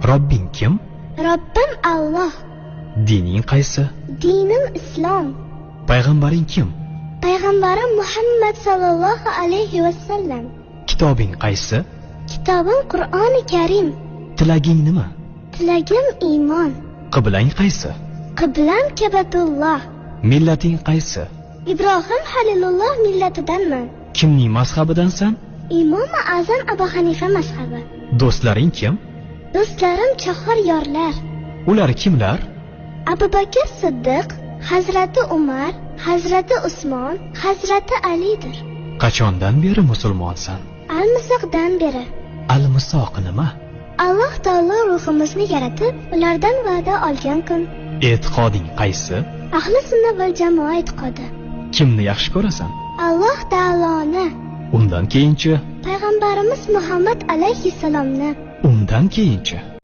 Robbing kim? Robbim Alloh. Dining qaysi? Dinim Islom. Payg'ambaring kim? Payg'ambarim Muhammad sallallohu alayhi vasallam. Kitobing qaysi? Kitobim Qur'oni Karim. Tilaging nima? Tilagim iymon. Qiblang qaysi? Qiblam Kabatulloh. Millating qaysi? Ibrohim Halilulloh millatidanman. Kimning mazhabidansan? Imom Azam Abu Hanifa mazhabi. Do'stlaring kim? Do'stlarim chahor yorlar. Ular kimlar? Abu Bakr Siddiq, Hazrati Umar, Hazrati Usmon, Hazrati Alidir. Qachondan beri musulmonsan? Al-Misoqdan beri. Al-Misoq nima? Alloh taolo ruhimizni yaratib, ulardan va'da olgan kun. E'tiqoding qaysi? Ahli sunna val jamoa e'tiqodi. Kimni yaxshi ko'rasan? Alloh taoloni. Undan keyinchi? Payg'ambarimiz Muhammad alayhissalomni. Undan keyinchi?